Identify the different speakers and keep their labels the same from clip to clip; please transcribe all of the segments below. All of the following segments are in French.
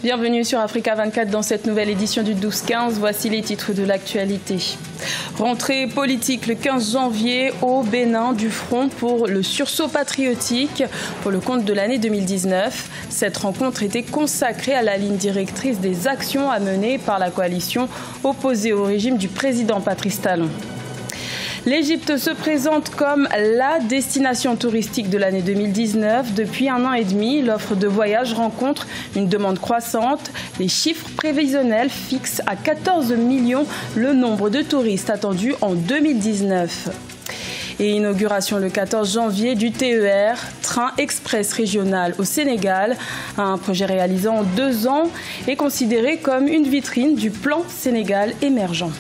Speaker 1: Bienvenue sur Africa 24 dans cette nouvelle édition du 12-15. Voici les titres de l'actualité. Rentrée politique le 15 janvier au Bénin du Front pour le sursaut patriotique pour le compte de l'année 2019. Cette rencontre était consacrée à la ligne directrice des actions à mener par la coalition opposée au régime du président Patrice Talon. L'Égypte se présente comme la destination touristique de l'année 2019. Depuis 1 an et demi, l'offre de voyage rencontre une demande croissante. Les chiffres prévisionnels fixent à 14 millions le nombre de touristes attendus en 2019. Et inauguration le 14 janvier du TER, Train Express Régional au Sénégal. Un projet réalisé en 2 ans est considéré comme une vitrine du plan Sénégal émergent.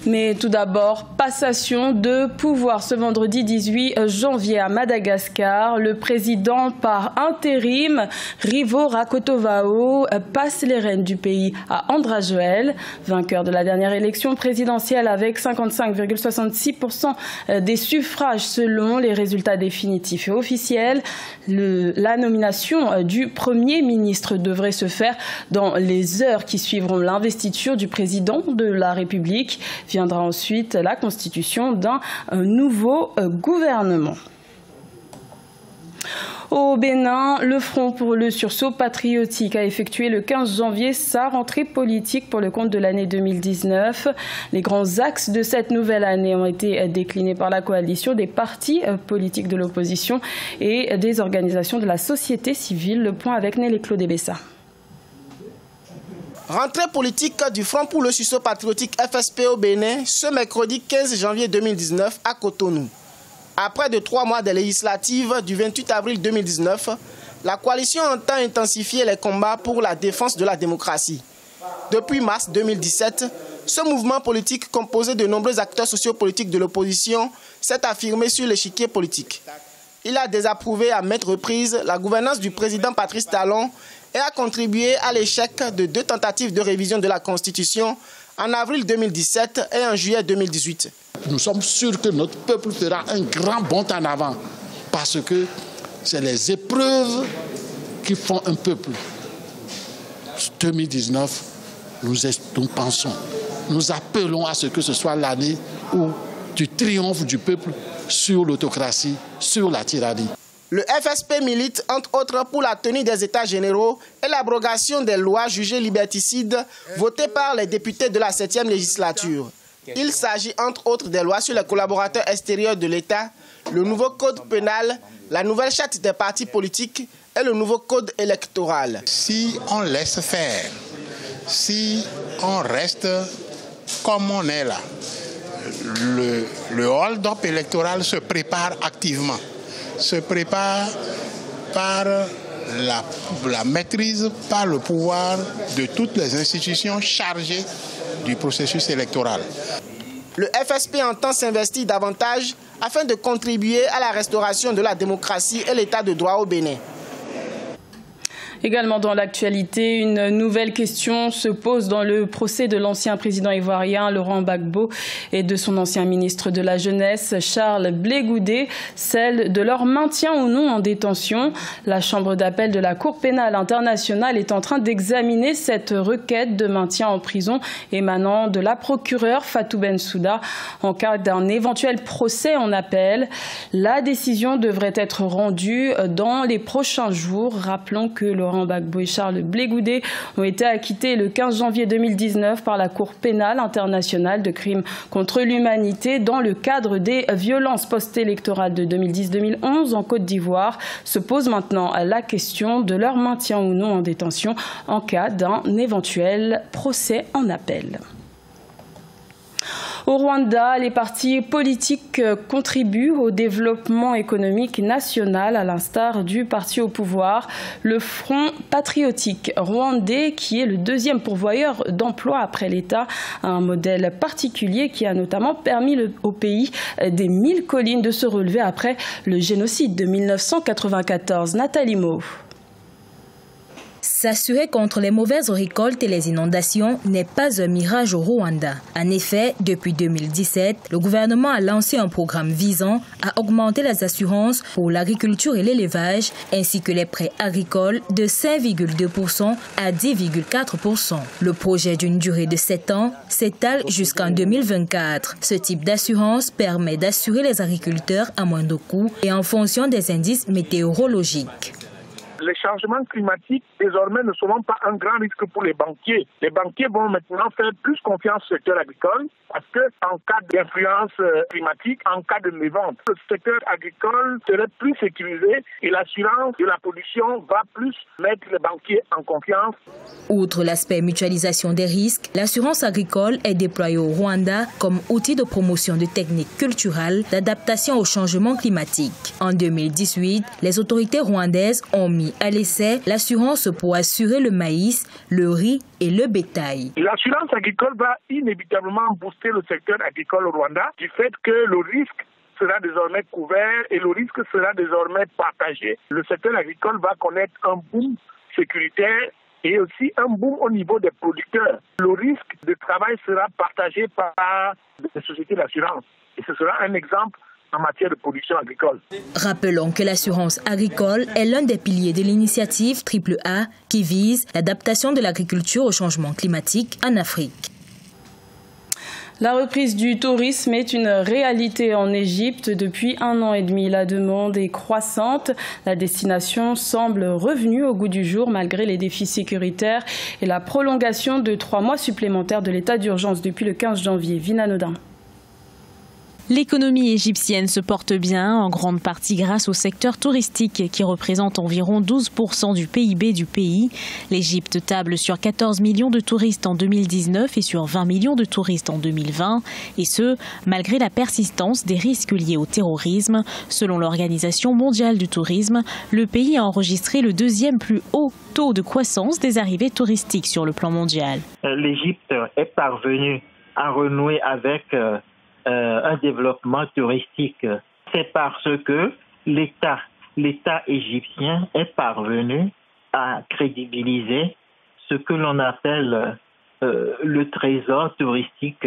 Speaker 1: Mais tout d'abord, passation de pouvoir ce vendredi 18 janvier à Madagascar. Le président par intérim, Rivo Rakotovao, passe les rênes du pays à Andrajoël, vainqueur de la dernière élection présidentielle avec 55,66% des suffrages selon les résultats définitifs et officiels. La nomination du Premier ministre devrait se faire dans les heures qui suivront l'investiture du président de la République. Viendra ensuite la constitution d'un nouveau gouvernement. Au Bénin, le Front pour le sursaut patriotique a effectué le 15 janvier sa rentrée politique pour le compte de l'année 2019. Les grands axes de cette nouvelle année ont été déclinés par la coalition des partis politiques de l'opposition et des organisations de la société civile. Le point avec Nelly Claude Bessa.
Speaker 2: Rentrée politique du Front pour le sursaut patriotique FSP au Bénin ce mercredi 15 janvier 2019 à Cotonou. Après de 3 mois de législatives du 28 avril 2019, la coalition entend intensifier les combats pour la défense de la démocratie. Depuis mars 2017, ce mouvement politique composé de nombreux acteurs sociopolitiques de l'opposition s'est affirmé sur l'échiquier politique. Il a désapprouvé à maintes reprises la gouvernance du président Patrice Talon et a contribué à l'échec de 2 tentatives de révision de la Constitution en avril 2017 et en juillet 2018.
Speaker 3: Nous sommes sûrs que notre peuple fera un grand bond en avant parce que c'est les épreuves qui font un peuple. 2019, nous pensons, nous appelons à ce que ce soit l'année où du triomphe du peuple sur l'autocratie, sur la tyrannie.
Speaker 2: Le FSP milite entre autres pour la tenue des États généraux et l'abrogation des lois jugées liberticides votées par les députés de la 7e législature. Il s'agit entre autres des lois sur les collaborateurs extérieurs de l'État, le nouveau code pénal, la nouvelle charte des partis politiques et le nouveau code électoral.
Speaker 4: Si on laisse faire, si on reste comme on est là, le hold-up électoral se prépare activement. Se prépare par la maîtrise, par le pouvoir de toutes les institutions chargées du processus électoral.
Speaker 2: Le FSP entend s'investir davantage afin de contribuer à la restauration de la démocratie et l'état de droit au Bénin.
Speaker 1: Également dans l'actualité, une nouvelle question se pose dans le procès de l'ancien président ivoirien Laurent Gbagbo et de son ancien ministre de la Jeunesse Charles Blé Goudé, celle de leur maintien ou non en détention. La chambre d'appel de la Cour pénale internationale est en train d'examiner cette requête de maintien en prison émanant de la procureure Fatou Bensouda en cas d'un éventuel procès en appel. La décision devrait être rendue dans les prochains jours. Rappelons que Laurent Gbagbo et Charles Blé Goudé ont été acquittés le 15 janvier 2019 par la Cour pénale internationale de crimes contre l'humanité dans le cadre des violences post-électorales de 2010-2011 en Côte d'Ivoire. Se pose maintenant la question de leur maintien ou non en détention en cas d'un éventuel procès en appel. Au Rwanda, les partis politiques contribuent au développement économique national, à l'instar du parti au pouvoir, le Front patriotique rwandais, qui est le 2e pourvoyeur d'emplois après l'État, un modèle particulier qui a notamment permis au pays des 1000 collines de se relever après le génocide de 1994. Nathalie Mo.
Speaker 5: S'assurer contre les mauvaises récoltes et les inondations n'est pas un mirage au Rwanda. En effet, depuis 2017, le gouvernement a lancé un programme visant à augmenter les assurances pour l'agriculture et l'élevage, ainsi que les prêts agricoles de 5,2% à 10,4%. Le projet d'une durée de 7 ans s'étale jusqu'en 2024. Ce type d'assurance permet d'assurer les agriculteurs à moindre coût et en fonction des indices météorologiques.
Speaker 6: Les changements climatiques, désormais, ne seront pas un grand risque pour les banquiers. Les banquiers vont maintenant faire plus confiance au secteur agricole parce qu'en cas d'influence climatique, en cas de mévente, le secteur agricole serait plus sécurisé et l'assurance de la pollution va plus mettre les banquiers en confiance.
Speaker 5: Outre l'aspect mutualisation des risques, l'assurance agricole est déployée au Rwanda comme outil de promotion de techniques culturelles d'adaptation au changement climatique. En 2018, les autorités rwandaises ont mis à l'essai l'assurance pour assurer le maïs, le riz et le bétail.
Speaker 6: L'assurance agricole va inévitablement booster le secteur agricole au Rwanda du fait que le risque sera désormais couvert et le risque sera désormais partagé. Le secteur agricole va connaître un boom sécuritaire et aussi un boom au niveau des producteurs. Le risque de travail sera partagé par les sociétés d'assurance et ce sera un exemple en matière de production agricole.
Speaker 5: Rappelons que l'assurance agricole est l'un des piliers de l'initiative AAA qui vise l'adaptation de l'agriculture au changement climatique en Afrique.
Speaker 1: La reprise du tourisme est une réalité en Égypte depuis 1 an et demi. La demande est croissante. La destination semble revenue au goût du jour malgré les défis sécuritaires et la prolongation de 3 mois supplémentaires de l'état d'urgence depuis le 15 janvier. Vina Nodin.
Speaker 7: L'économie égyptienne se porte bien, en grande partie grâce au secteur touristique qui représente environ 12% du PIB du pays. L'Égypte table sur 14 millions de touristes en 2019 et sur 20 millions de touristes en 2020, et ce, malgré la persistance des risques liés au terrorisme. Selon l'Organisation mondiale du tourisme, le pays a enregistré le 2e plus haut taux de croissance des arrivées touristiques sur le plan mondial.
Speaker 8: L'Égypte est parvenue à renouer avec un développement touristique. C'est parce que l'État égyptien est parvenu à crédibiliser ce que l'on appelle le trésor touristique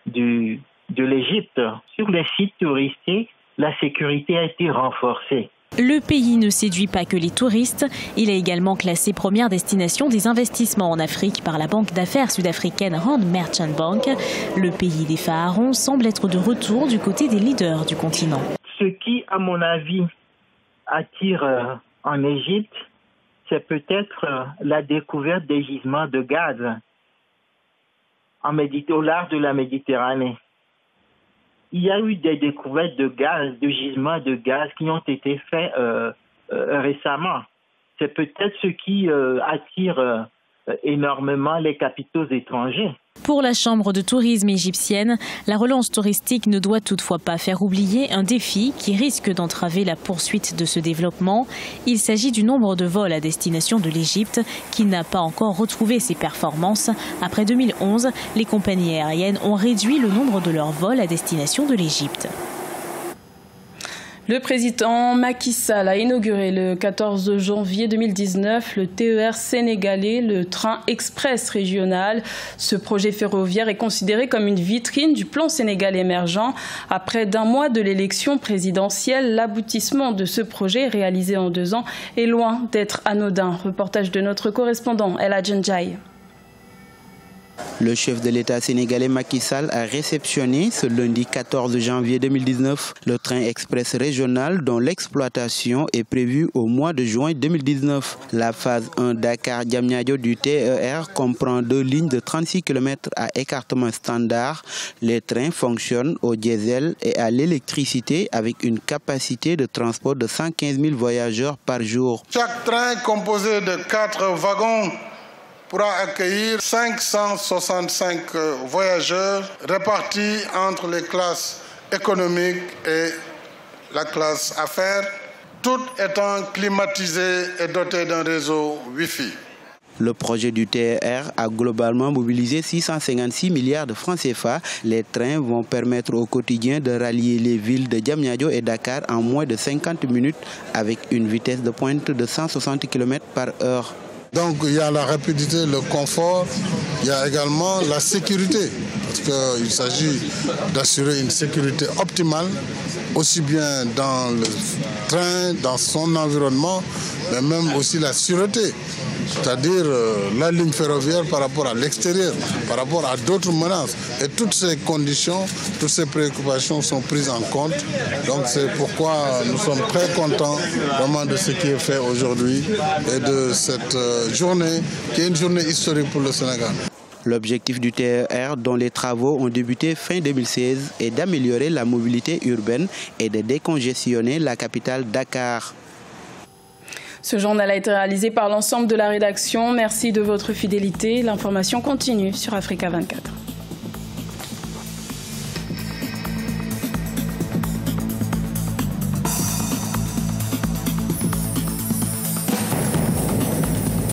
Speaker 8: de l'Égypte. Sur les sites touristiques, la sécurité a été renforcée.
Speaker 7: Le pays ne séduit pas que les touristes. Il est également classé première destination des investissements en Afrique par la banque d'affaires sud-africaine Rand Merchant Bank. Le pays des pharaons semble être de retour du côté des leaders du continent.
Speaker 8: Ce qui, à mon avis, attire en Égypte, c'est peut-être la découverte des gisements de gaz au large de la Méditerranée. Il y a eu des découvertes de gaz, de gisements de gaz qui ont été faits récemment. C'est peut-être ce qui attire énormément les capitaux étrangers.
Speaker 7: Pour la Chambre de tourisme égyptienne, la relance touristique ne doit toutefois pas faire oublier un défi qui risque d'entraver la poursuite de ce développement. Il s'agit du nombre de vols à destination de l'Égypte qui n'a pas encore retrouvé ses performances. Après 2011, les compagnies aériennes ont réduit le nombre de leurs vols à destination de l'Égypte.
Speaker 1: Le président Macky Sall a inauguré le 14 janvier 2019 le TER sénégalais, le train express régional. Ce projet ferroviaire est considéré comme une vitrine du plan Sénégal émergent. À près d'1 mois de l'élection présidentielle, l'aboutissement de ce projet réalisé en 2 ans est loin d'être anodin. Reportage de notre correspondant El Adjenjaï.
Speaker 9: Le chef de l'État sénégalais Macky Sall a réceptionné ce lundi 14 janvier 2019 le train express régional dont l'exploitation est prévue au mois de juin 2019. La phase 1 Dakar-Diamniadio du TER comprend 2 lignes de 36 km à écartement standard. Les trains fonctionnent au diesel et à l'électricité avec une capacité de transport de 115 000 voyageurs par jour.
Speaker 10: Chaque train composé de 4 wagons pourra accueillir 565 voyageurs répartis entre les classes économiques et la classe affaires, toutes étant climatisées et dotées d'un réseau Wi-Fi.
Speaker 9: Le projet du TER a globalement mobilisé 656 milliards de francs CFA. Les trains vont permettre au quotidien de rallier les villes de Diamniadio et Dakar en moins de 50 minutes avec une vitesse de pointe de 160 km par heure.
Speaker 10: Donc il y a la rapidité, le confort, il y a également la sécurité, parce qu'il s'agit d'assurer une sécurité optimale, aussi bien dans le train, dans son environnement, mais même aussi la sûreté, c'est-à-dire la ligne ferroviaire par rapport à l'extérieur, par rapport à d'autres menaces. Et toutes ces conditions, toutes ces préoccupations sont prises en compte. Donc c'est pourquoi nous sommes très contents vraiment de ce qui est fait aujourd'hui et de cette journée qui est une journée historique pour le Sénégal.
Speaker 9: L'objectif du TER, dont les travaux ont débuté fin 2016, est d'améliorer la mobilité urbaine et de décongestionner la capitale Dakar.
Speaker 1: Ce journal a été réalisé par l'ensemble de la rédaction. Merci de votre fidélité. L'information continue sur Africa 24.